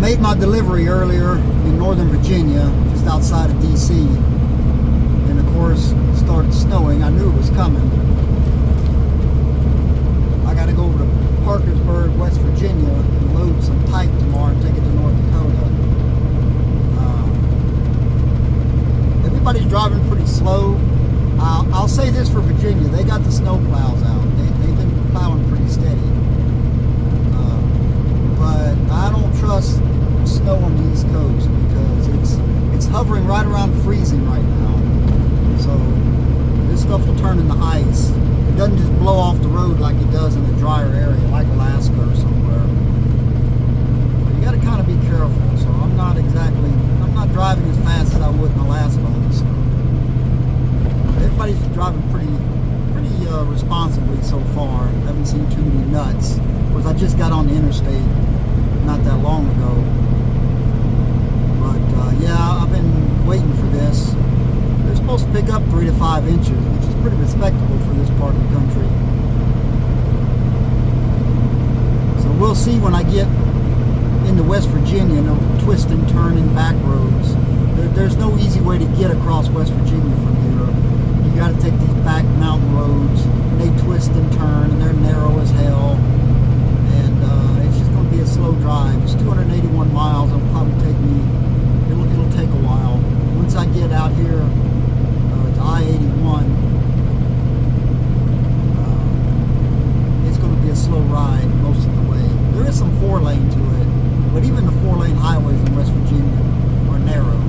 made my delivery earlier in Northern Virginia, just outside of D.C. And of course, it started snowing. I knew it was coming. I got to go over to Parkersburg, West Virginia, and load some type tomorrow and take it to North Dakota. Everybody's driving pretty slow. I'll say this for Virginia: they got the snow plows out. They've been plowing pretty steady. But I don't trust snow on the East Coast because it's hovering right around freezing right now. So this stuff will turn into ice. It doesn't just blow off the road like it does in a drier area like Alaska or somewhere. But you got to kind of be careful. So I'm not driving as fast as I would in Alaska on the snow. Everybody's driving pretty responsibly so far. Haven't seen too many nuts. Of course, I just got on the interstate not that long ago. But yeah, I've been waiting for this. They're supposed to pick up 3 to 5 inches, which is pretty respectable for this part of the country. So we'll see when I get into West Virginia, no twist and turn and back roads. There's no easy way to get across West Virginia from here. You got to take these back mountain roads. They twist and turn, and they're narrow as hell. And it's just going to be a slow drive. It's 281 miles. It'll probably take me. It'll take a while. Once I get out here to I-81, it's going to be a slow ride most of the way. There is some 4-lane to it, but even the 4-lane highways in West Virginia are narrow.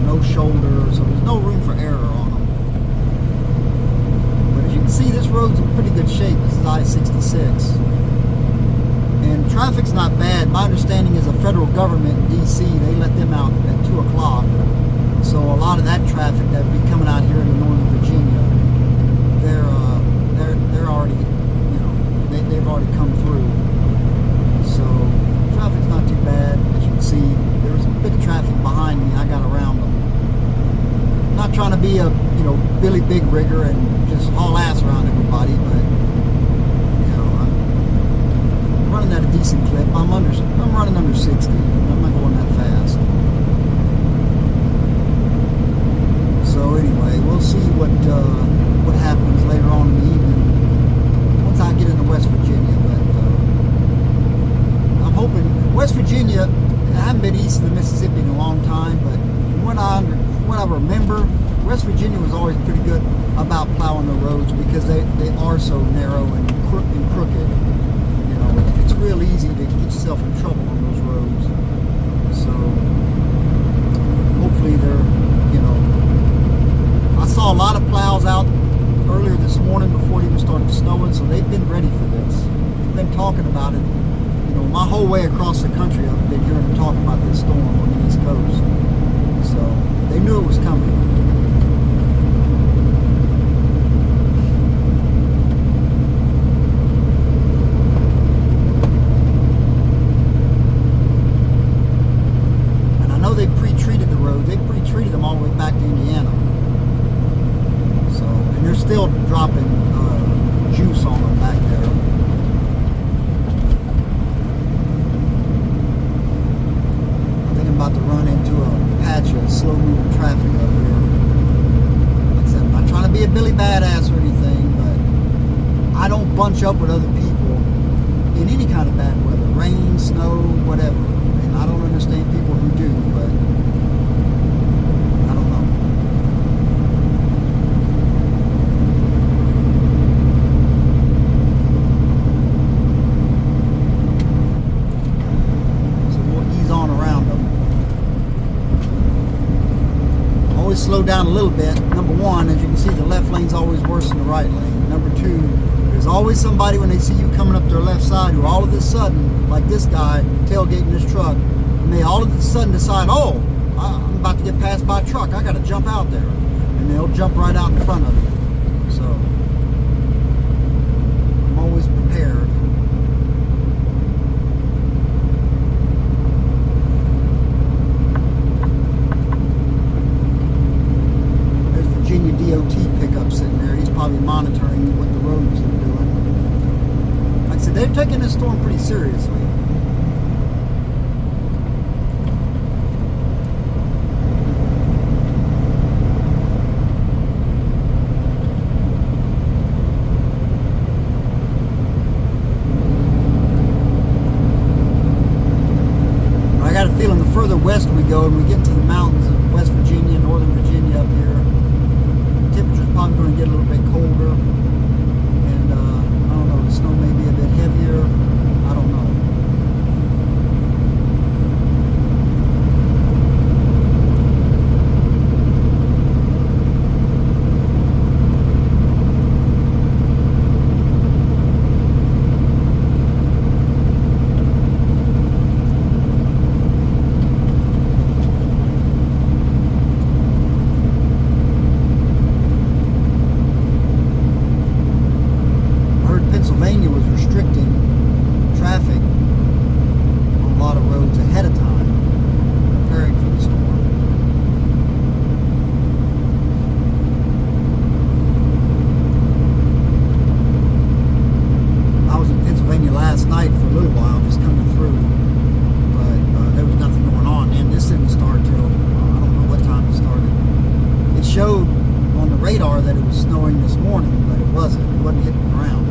No shoulders, so there's no room for error on them. But as you can see, this road's in pretty good shape. This is I-66. And traffic's not bad. My understanding is the federal government in D.C., they let them out at 2 o'clock. So a lot of that traffic that would be coming out here into Northern Virginia, they're already, they've already come through. So traffic's not too bad. As you can see, there was a bit of traffic behind me. I got around them. I'm not trying to be a Billy Big Rigger and just haul ass around everybody, but I'm running at a decent clip. I'm running under 60. I'm not going that fast. So anyway, we'll see what happens later on in the evening once I get into West Virginia. But I'm hoping West Virginia. I haven't been east of the Mississippi in a long time, but from what I remember, West Virginia was always pretty good about plowing the roads because they are so narrow and crooked. It's real easy to get yourself in trouble on those roads. So hopefully I saw a lot of plows out earlier this morning before it even started snowing, so they've been ready for this. They've been talking about it. My whole way across the country, I've been hearing them talk about this storm on the East Coast. So they knew it was coming. And I know they pre-treated the roads. They pre-treated them all the way back to Indiana. So, and they're still dropping juice on them back there. About to run into a patch of slow-moving traffic up here. Like I said, I'm not trying to be a Billy Badass or anything, but I don't bunch up with other people in any kind of bad weather, rain, snow, whatever. And I don't understand people who do, but I don't know. So we'll ease on around them. Slow down a little bit. Number one, as you can see, the left lane's always worse than the right lane. Number two, there's always somebody when they see you coming up their left side who all of a sudden, like this guy tailgating this truck, and they all of a sudden decide, oh, I'm about to get passed by a truck. I got to jump out there. And they'll jump right out in front of you. So I'm always prepared. Virginia DOT pickup sitting there. He's probably monitoring what the roads are doing. Like I said, they're taking this storm pretty seriously. got a feeling the further west we go and we get to the mountains of West Virginia, Northern Virginia up here, the temperature's probably going to get a little bit colder. And I don't know, the snow may be a bit heavier. I don't know. Pennsylvania was restricting traffic on a lot of roads ahead of time, preparing for the storm. I was in Pennsylvania last night for a little while, just coming through, but there was nothing going on. And this didn't start till, I don't know what time it started. It showed on the radar that it was snowing this morning, but it wasn't. It wasn't hitting the ground.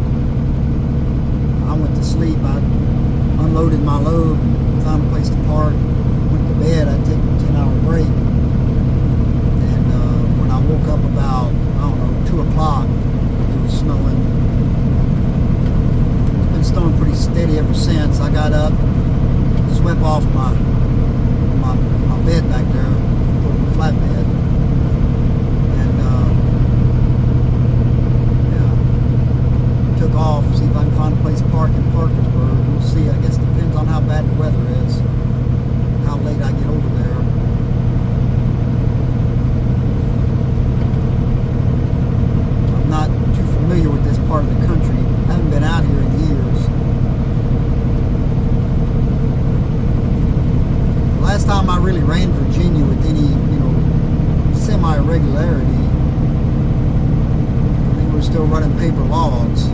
I went to sleep. I unloaded my load, found a place to park, went to bed. I'd taken a 10-hour break. And when I woke up about, I don't know, 2 o'clock, it was snowing. It's been snowing pretty steady ever since. I got up, swept off my bed back there, put my flatbed. Took off, see if I can find a place to park in Parkersburg. We'll see. I guess it depends on how bad the weather is, how late I get over there. I'm not too familiar with this part of the country. I haven't been out here in years. The last time I really ran Virginia with any, semi-regularity, I think we were still running paper logs.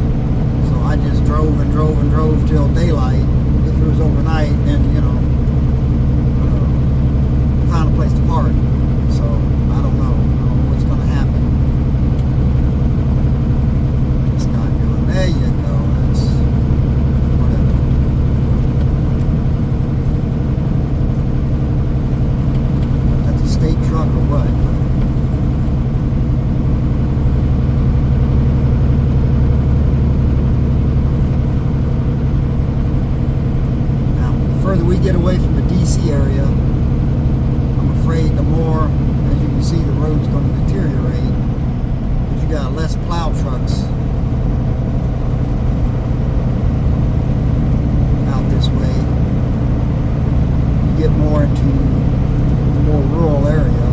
I just drove and drove and drove till daylight. If it was overnight, then, found a place to park. So, I don't know what's going to happen. This guy doing, there you go. That's whatever. That's a state truck or what? The further we get away from the DC area, I'm afraid the more, as you can see, the road's going to deteriorate because you got less plow trucks out this way. You get more into the more rural area.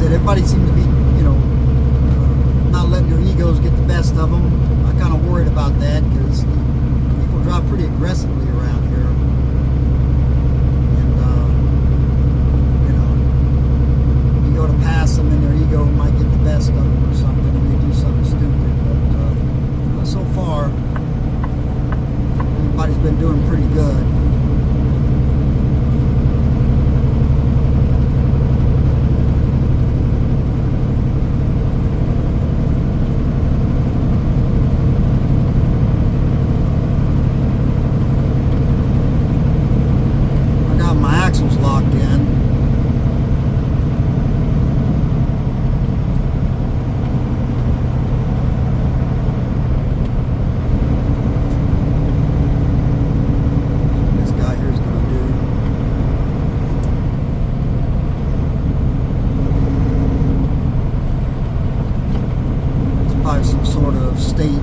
Everybody seems to be, not letting their egos get the best of them. I'm kind of worried about that because people drive pretty aggressively around here. And, you go to pass them and their ego might get the best of them or something and they do something stupid. But so far, everybody's been doing pretty good. Locked in. This guy here is going to do. It's probably some sort of state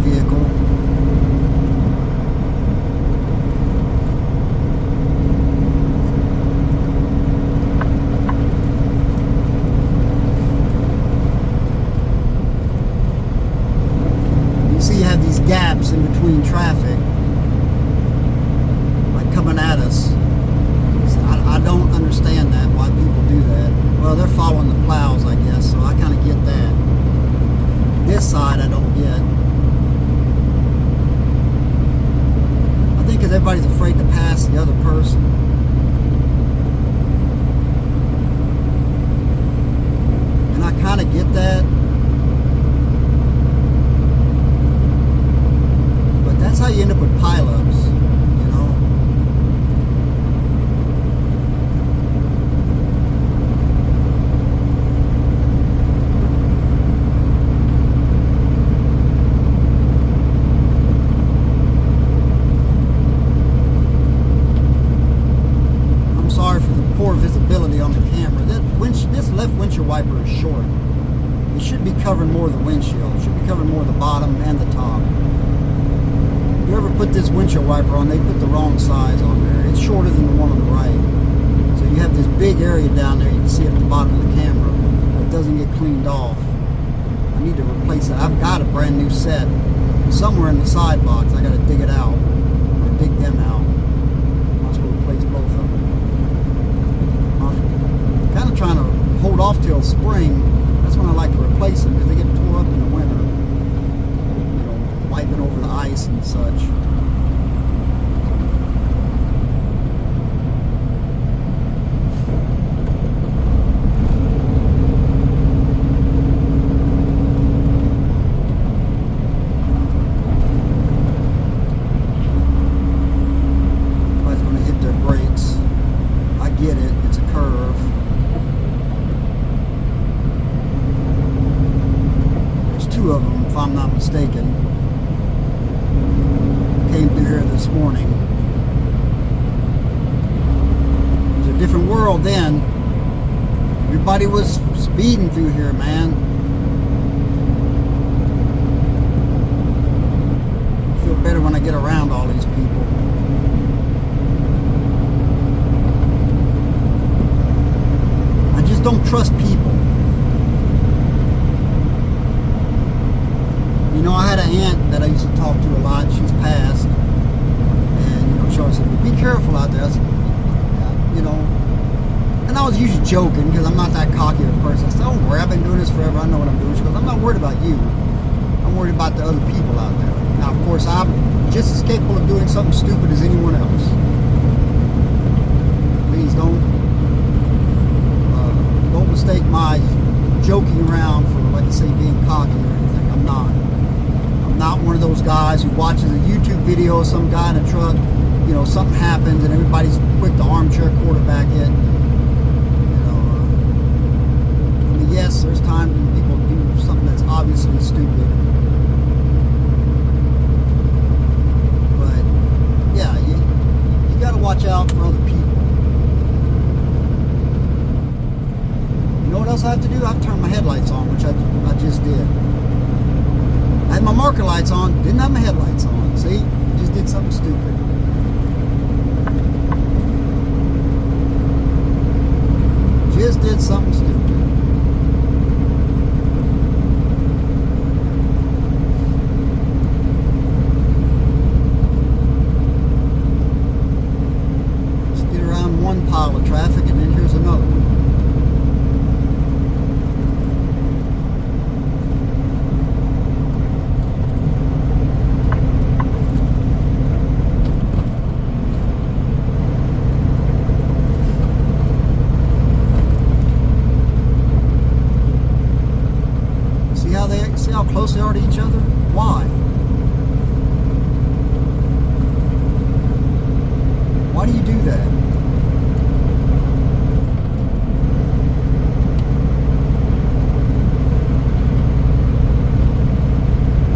vehicle. See, you have these gaps in between traffic, like coming at us. So I don't understand that, why people do that. Well, they're following the plows, I guess, so I kind of get that. This side I don't get. I think because everybody's afraid to pass the other person. And I kind of get that. But that's how you end up with pileups, you know? Poor visibility on the camera. This left windshield wiper is short. It should be covering more of the windshield. It should be covering more of the bottom and the top. If you ever put this windshield wiper on, they put the wrong size on there. It's shorter than the one on the right. So you have this big area down there you can see at the bottom of the camera. It doesn't get cleaned off. I need to replace it. I've got a brand new set somewhere in the side box. I got to dig it out or dig them out. Might as well replace both of them. Kind of trying to hold off till spring. That's when I like to replace them because they get tore up in the winter. You know, wiping over the ice and such. Everybody's going to hit their brakes. I get it. It's a curve. Two of them, if I'm not mistaken, came through here this morning. It was a different world then. Everybody was speeding through here, man. I feel better when I get around all these people. I just don't trust people. You know, I had an aunt that I used to talk to a lot. She's passed. And, you know, she always said, well, be careful out there. I said, yeah, you know. And I was usually joking because I'm not that cocky of a person. I said, don't worry, I've been doing this forever. I know what I'm doing. She goes, I'm not worried about you. I'm worried about the other people out there. Now, of course, I'm just as capable of doing something stupid as anyone else. Please don't mistake my joking around for, like I say, being cocky or anything. I'm not. I'm not one of those guys who watches a YouTube video of some guy in a truck, you know, something happens and everybody's quick to armchair quarterback it. You know, I mean, yes, there's times when people do something that's obviously stupid. But, yeah, you got to watch out for other people. You know what else I have to do? I have to turn my headlights on, which I just did. I had my marker lights on, didn't have my headlights on. See? Just did something stupid. Just did something stupid. Just get around one pile of traffic and then here's another one. See how close they are to each other? Why? Why do you do that?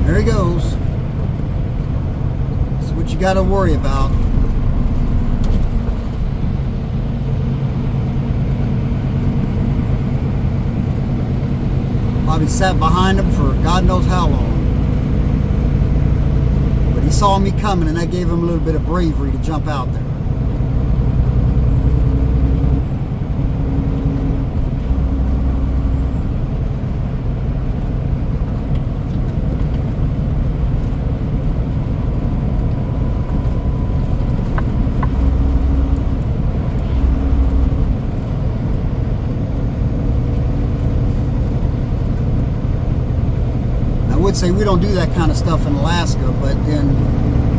There he goes. That's what you got to worry about. Probably sat behind him for God knows how long. But he saw me coming and that gave him a little bit of bravery to jump out there. would say we don't do that kind of stuff in Alaska, but then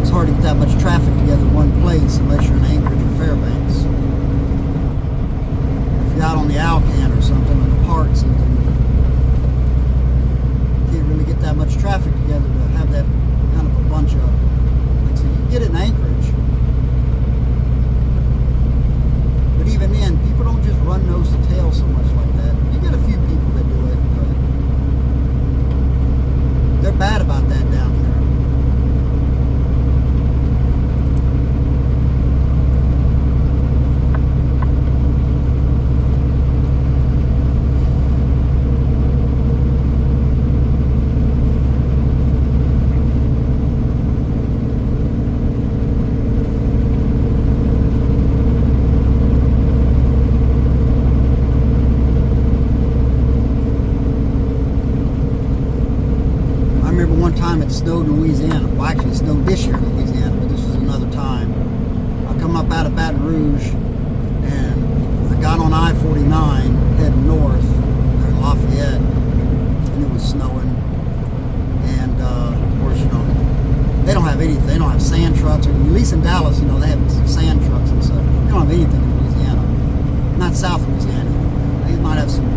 it's hard to get that much traffic together in one place unless you're in Anchorage or Fairbanks. If you're out on the Alcan or something in the park season, you can't really get that much traffic together to have that kind of a bunch of. Like, so you get it in Anchorage, but even then, people don't just run nose to tail so much like that. You get a few people that do it, but they're bad about that down here. It snowed in Louisiana. Well, actually, it snowed this year in Louisiana, but this was another time. I come up out of Baton Rouge, and I got on I-49 heading north there in Lafayette, and it was snowing. And of course, they don't have anything. They don't have sand trucks, or at least in Dallas, they have sand trucks and stuff. They don't have anything in Louisiana. Not South Louisiana. They might have some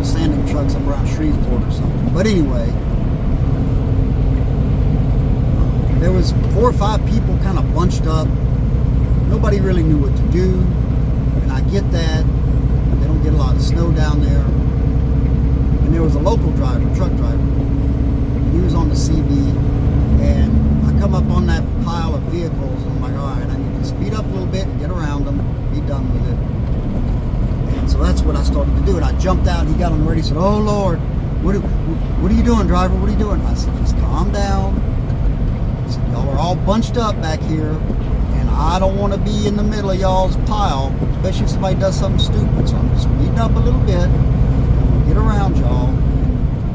sanding trucks up around Shreveport or something. But anyway. There was 4 or 5 people kind of bunched up. Nobody really knew what to do. And I get that. They don't get a lot of snow down there. And there was a local driver, truck driver. He was on the CB. And I come up on that pile of vehicles. And I'm like, all right, I need to speed up a little bit and get around them. Be done with it. And so that's what I started to do. And I jumped out. And he got on the radio. He said, oh, Lord, what are you doing, driver? What are you doing? I said, just calm down. Y'all are all bunched up back here, and I don't want to be in the middle of y'all's pile, especially if somebody does something stupid. So I'm just speeding up a little bit, and we'll get around y'all.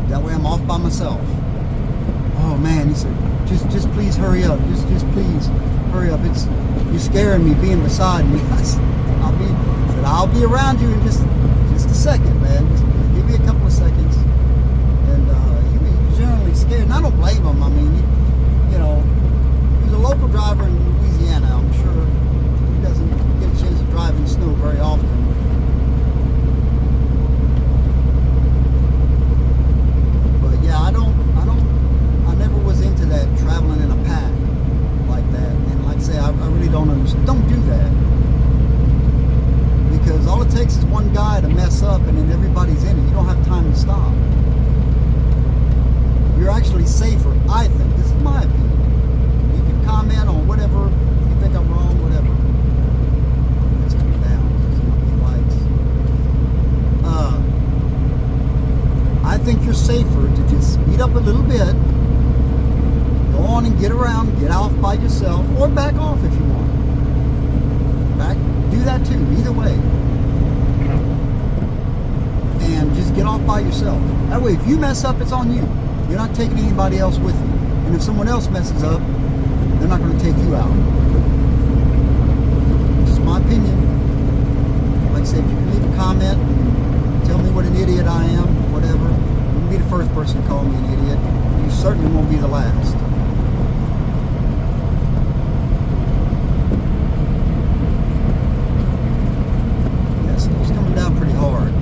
That way I'm off by myself. Oh man, he said, just please hurry up. Just please hurry up. You're scaring me being beside me. I said, I'll be around you in just a second, man. Just give me a couple of seconds. And he was generally scared, and I don't blame him. I mean, he's a local driver in Louisiana. I'm sure he doesn't get a chance to drive in snow very often. But yeah, I never was into that, traveling in a pack like that. And like I say, I really don't understand. Don't do that. Because all it takes is one guy to mess up and then everybody's in it. You don't have time to stop. You're actually safer, I think. This is my opinion. You can comment on whatever, if you think I'm wrong, whatever. It's coming down. I think you're safer to just speed up a little bit, go on and get around, get off by yourself, or back off if you want. Do that too, either way. And just get off by yourself. That way, if you mess up, it's on you. You're not taking anybody else with you. And if someone else messes up, they're not going to take you out. Just my opinion. Like I said, if you can leave a comment, tell me what an idiot I am, whatever. You won't be the first person to call me an idiot. You certainly won't be the last. Yes, it's coming down pretty hard.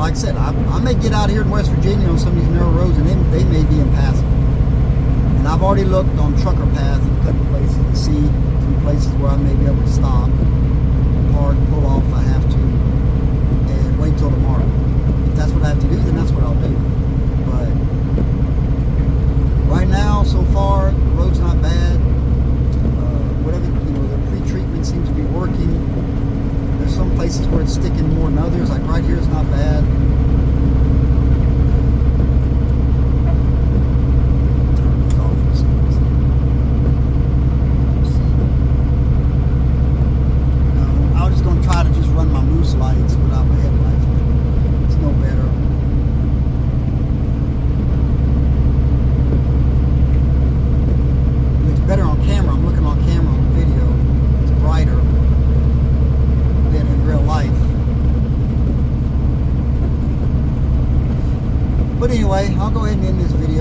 Like I said, I may get out here in West Virginia on some of these narrow roads and they may be impassable. And I've already looked on Trucker Path in a couple places to see some places where I may be able to stop, park, pull off if I have to, and wait till tomorrow. If that's what I have to do, then that's what I'll do. But right now, so far, the road's not bad. Whatever, the pre-treatment seems to be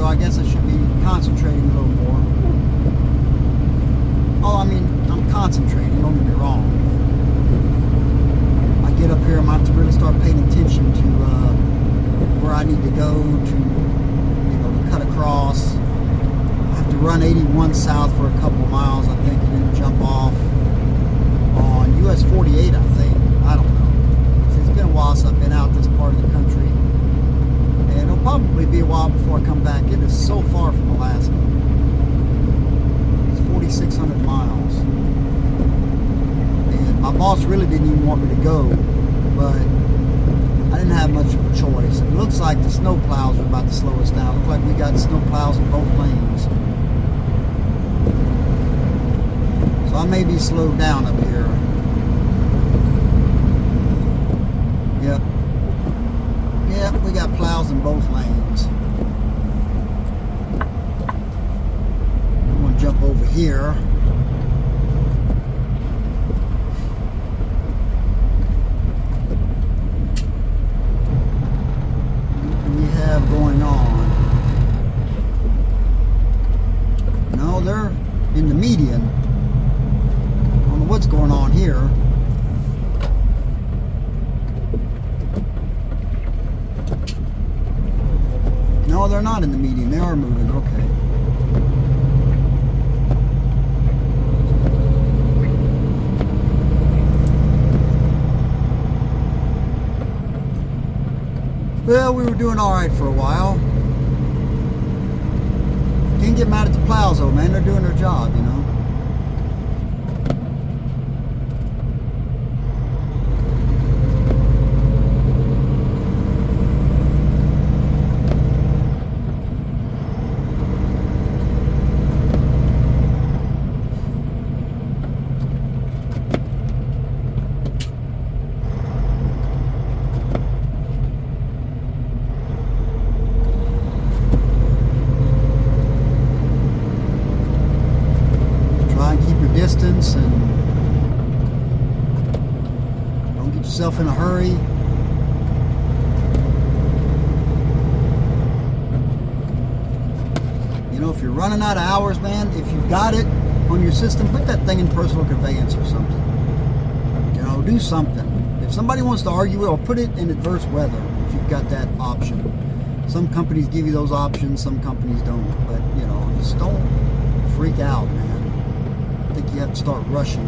video, I guess I should be concentrating a little more. Oh, I mean, I'm concentrating, don't get me wrong. I get up here, I'm going to have to really start paying attention to where I need to go to, to cut across. I have to run 81 south for a couple of miles, I think, and then jump off on US 48, I think. I don't know. It's been a while since I've been out this part of the country. And it'll probably be a while before I come back. It is so far from Alaska. It's 4,600 miles. And my boss really didn't even want me to go, but I didn't have much of a choice. It looks like the snow plows are about to slow us down. It looks like we got snow plows in both lanes. So I may be slowed down up here. Yep. Yep, we got plows in both lanes. I'm going to jump over here. What do we have going on? No, they're in the median. I don't know what's going on here. No, they're not in the median. They are moving. Okay. Well, we were doing all right for a while. Can't get mad at the plows, though, man. They're doing their job, distance and don't get yourself in a hurry. If you're running out of hours, man, if you've got it on your system, put that thing in personal conveyance or something. Do something. If somebody wants to argue it, or put it in adverse weather if you've got that option. Some companies give you those options, some companies don't. But, just don't freak out, man. I think you have to start rushing,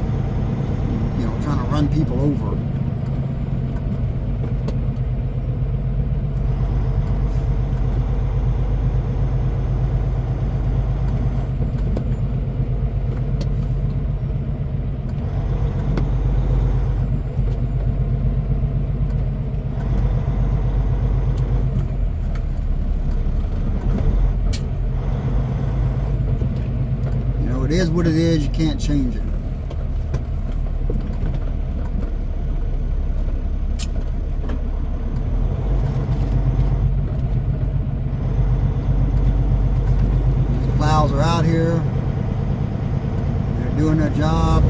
trying to run people over. It is what it is, you can't change it. These plows are out here. They're doing their job.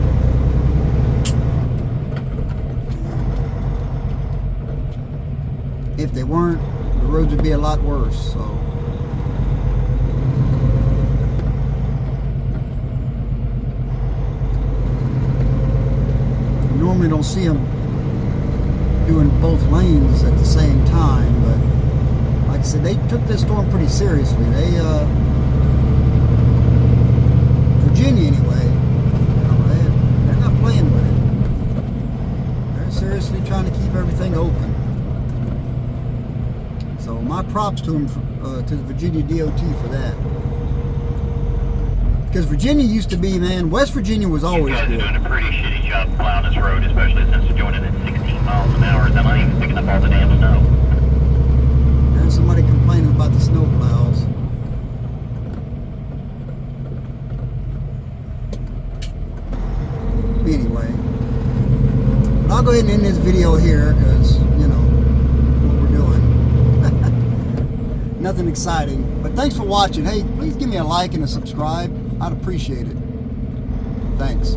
If they weren't, the roads would be a lot worse, so. Normally don't see them doing both lanes at the same time, but like I said, they took this storm pretty seriously. Virginia anyway, they're not playing with it. They're seriously trying to keep everything open. So my props to them, to the Virginia DOT for that. Because Virginia used to be, man, West Virginia was always good. You guys are doing a pretty shitty job plowing this road, especially since you're doing it at 16 miles an hour. They're not even picking up all the damn snow. There's somebody complaining about the snow plows. Anyway, I'll go ahead and end this video here because, what we're doing. Nothing exciting. But thanks for watching. Hey, please give me a like and a subscribe. I'd appreciate it. Thanks.